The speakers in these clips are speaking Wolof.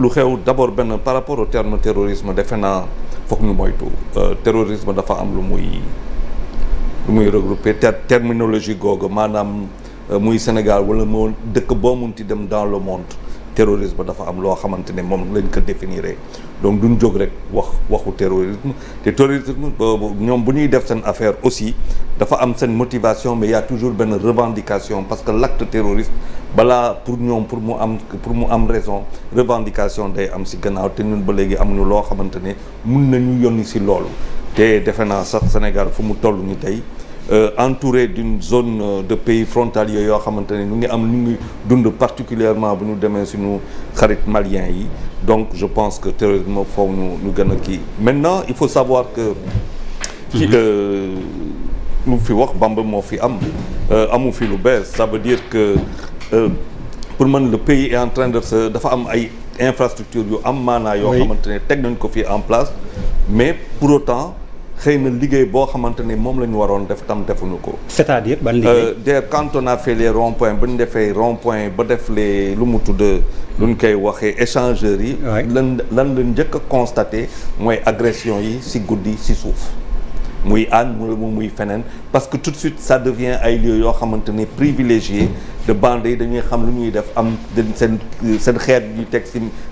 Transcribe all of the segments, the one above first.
lu xew d'abord benn par rapport au terme terrorisme defe naa foog ñu moytu terrorisme dafa am lu muy regrouper terminologie googu maanaam muy Sénégal wala moo dëkk boo munti dem dans le monde terrorisme dafa am loo xamante ne moom lañ ko définir donc duñ jóg rek waxu terrorisme te terrorisme ñoom bu ñuy def seen affaire aussi dafa am seen motivation mais il y a toujours benn revendication parce que l'acte terroriste balaa pour ñoom pour mu am raison revendication day am si gannaaw te ñun ba léegi amuñu loo xamante ne mun nañu yónni si loolu te defe naa sax Sénégal fu mu toll ni tey entouré d'une zone de pays frontaliers yoo xamante ne ñu ngi dund particulièrement bu ñu demee suñu xarit maliens yi donc je pense que terrorisme foofu ñu gën a kii maintenant il faut savoir que lu fi wax Bamba moo fi amu fi lu bees ça veut dire que pour man le pays est en train de dafa am ay infrastructures yu am maanaa yoo xamante ne teg nañ ko fii en place mais pour autant xëy na liggéey boo xamante ne moom la ñu waroon def tam defuñu ko. c'est-à-dire ban liggéey. quand on a fait les ronds-points ba ñu defee rond-point ba def les lu mu tudd lu ñu koy waxee échangeurs yi. lan la njëkk a constaté mooy agression yi si guddi si suuf. muy ànd muy feneen parce que tout de suite ça devient ay lieux yoo xamante ne privilégiés de bande yi dañuy xam lu ñuy def am seen xeet ñuy teg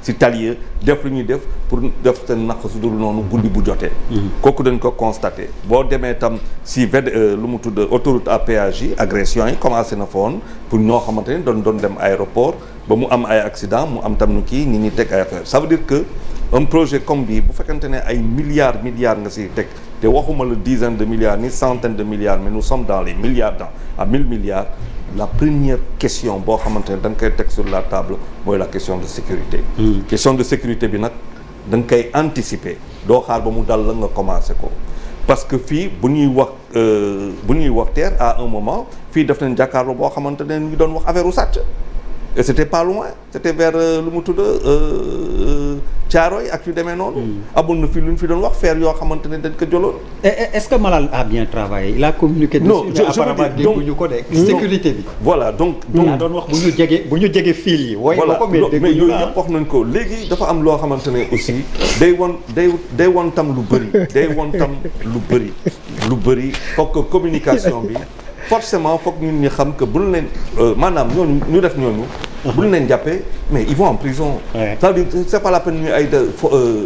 si talier def lu ñuy def pour def seen naq su dul noonu guddi bu jotee. kooku dañ ko constaté boo demee tam si lu mu tudd autoroute à péage yi agression yi commencé na foon pour ñoo xamante ne doon dem aéroport ba mu am ay accident mu am tam nu kii nit ñi teg ay affaire ça veut dire que un projet comme bii bu fekkente ne ay milliards nga si teg te waxuma la dizaine de milliards ni centaine de milliards mais nous sommes dans les milliards à 1000 milliards la première question boo xamante ne da nga koy teg sur la table mooy la question de sécurité. question de sécurité bi nag da nga koy anticiper doo xaar ba mu dal la nga commencé ko parce que fii bu ñuy wax terre à un moment fii def nañ jàkkaarloo boo xamante ne ñu ngi doon wax affaire u sàcc et c'était pas loin c'était vers lu mu tudd Thiaroye ak yu demee noonu. amoon na fi lu ñu fi doon wax faire yoo xamante ne dañ ko jëloon. est-ce que Malal a bien travaillé il a communiqué. non apparemment dégguñu ko de. sécurité bi. voilà donc. yaa doon wax bu ñu jege fil yi. woy na ko mais mais yooyu yëpp wax nañ ko léegi dafa am loo xamante ne aussi day won tam lu bëri foog que communication bi. forcément foog ñun ñu xam que buñ leen maanaam ñooñu ñu def ñooñu. buñ leen jàppee mais ils vont en prison. c'est-à-dire c'est pas la peine ñu ay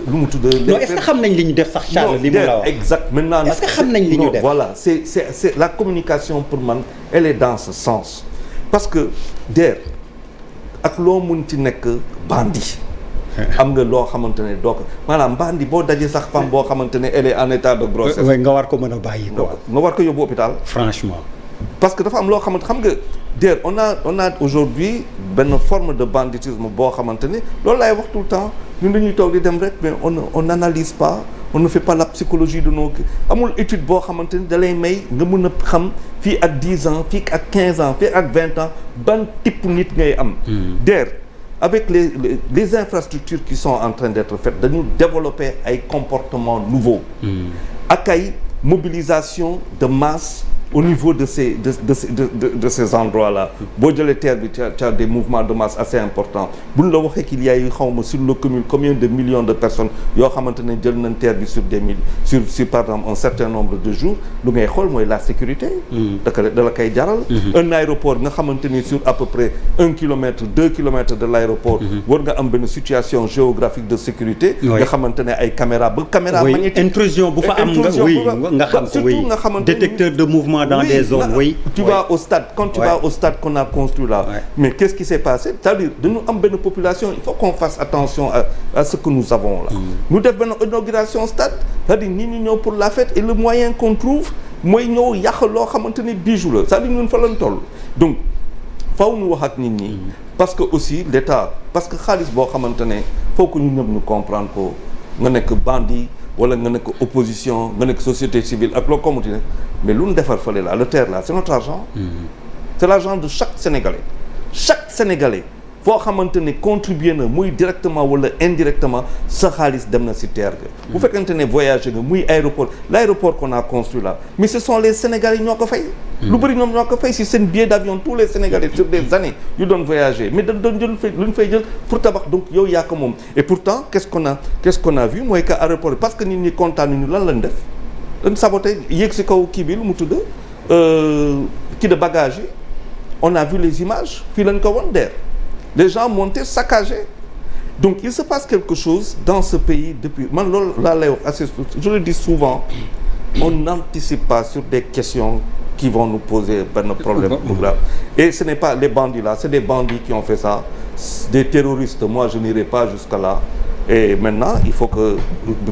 lu mu tudd. non est-ce que xam nañ li ñu def sax Charles li mu la wax exact maintenant. est-ce que xam nañ li ñu def voilà c'est la communication pour man elle est dans ce sens parce que ak loo mun ci nekk bandit. am nga loo xamante ne doo ko maanaam bandi boo dajee sax femme boo xamante ne elle est en état de grossesse. nga war ko mën a bàyyi quoi. nga war ko yóbbu hôpital. franchement. parce que dafa am loo xamante xam nga on a aujourd'hui benn forme de banditisme boo xamante ni loolu laay wax tout le temps ñun dañuy toog di dem rek mais on n'analyse pas on ne fait pas la psychologie de nos amul étude boo xamante ni da lay may nga mën a xam fii ak 10 ans fii ak 15 ans fii ak 20 ans ban type nit ngay am. avec les infrastructures qui sont en train d'être faites dañu développer ay comportements nouveaux. ak ay mobilisation de masse. Au niveau de ces endroits-là boo jëlee terre bi tu as des mouvements de masse assez importants buñ la waxee qu'il y a eu xawma sur le cumul combien de millions de personnes yoo xamante ne jël nañ terre bi sur par exemple un certain nombre de jours lu ngay xool mooy la sécurité da la koy jaral un aéroport nga xamante ni sur à peu près 1 kilomètre 2 kilomètres de l'aéroport war nga am benn situation géographique de sécurité nga xamante ne ay caméra magnétique intrusion bu fa am nga xam ko oui détecteur de mouvement dans des zones tu vas au stade quand tu vas au stade qu'on a construit là mais qu'est-ce qui s'est passé c'est-à-dire dañu am benn population il faut qu'on fasse attention à ce que nous avons là ñu def benn inauguration stade c'est-à-dire nit ñi ñëw pour la fête et le moyen qu'on trouve mooy ñëw yàq loo xamante ni bijou la c'est-à-dire ñun fa lañ toll donc faw ñu wax ak nit ñi parce que aussi l'État parce que xaalis boo xamante ne faut que ñu ñëpp ñu comprendre ko nga nekk bandit wala nga nekk opposition nga nekk société civile ak loo xamante ne mais lu ñu defar fële là le terre là c'est notre argent. C'est l'argent de chaque Sénégalais foo xamante ne contribuer na muy directement wala indirectement sa xaalis dem na ci terre ga. bu fekkente ne voyager nga muy l'aéroport qu'on a construit là mais ce sont les Sénégalais ñoo ko fay. lu bëri ñoom ñoo ko fay si seen billet d'avion tous les Sénégalais sur des années yu doon voyager mais doon jël lu ñu fay jël pour tabax donc yow yaa ko moom et pourtant qu'est-ce qu'on a vu mooy que aéroport parce que nit ñi kontaan ñu lan lañ def dañ saboté yéeg si kaw kii bi lu mu tudd kii de bagage yi on a vu les images fii lañ ko won der les gens montaient saccagés donc il se passe quelque chose dans ce pays depuis man loolu laa lay wax assez je le dis souvent on n'anticipe pas sur des questions qui vont nous poser benn problème grave et ce n'est pas les bandits là c'est des bandits qui ont fait ça des terroristes moi je n'irai pas jusqu'à là et maintenant il faut que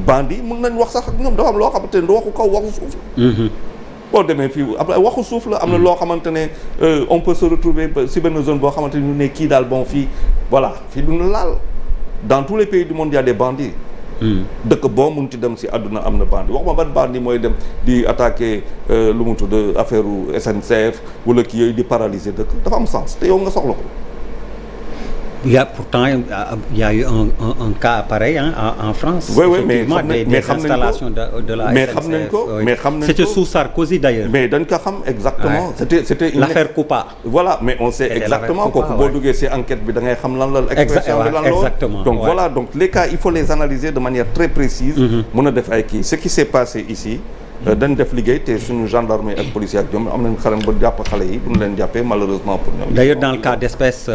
bandits mën nañ wax sax ak ñoom dafa am loo xamante ne du waxu kaw waxu suuf boo demee fii après waxu suuf la am na loo xamante ne on peut se retrouver si benn zone boo xamante ne ñu ne kii daal bon fii voilà fii duñu laal dans tous les pays du monde il y a des bandits dëkk boo munti dem si àdduna am na bandit wax ma ban bandit mooy dem di attaquer lu mu tudd affaire SNCF wala kii yooyu di paralyser dëkk dafa am sens te yow nga soxla ko. Il y a pourtant il y a eu un cas pareil en France. Oui, mais des installations de la SNCF. Mais xam nañ ko c'était sous Sarkozy d'ailleurs. mais dañ ko xam exactement. C'était une l'affaire Coupa. Voilà mais on sait exactement kooku boo duggee ci enquête bi da ngay xam lan la. expression bi lan la exactement donc voilà donc les cas il faut les analyser de manière très précise. mën a def ay kii ce qui s'est passé ici. dañ def liggéey te suñu gendarmerie ak policier ak ñoom am nañ xaram ba jàpp xale yi bu ñu leen jàppee malheureusement pour ñoom. D'ailleurs dans le cas d'espèce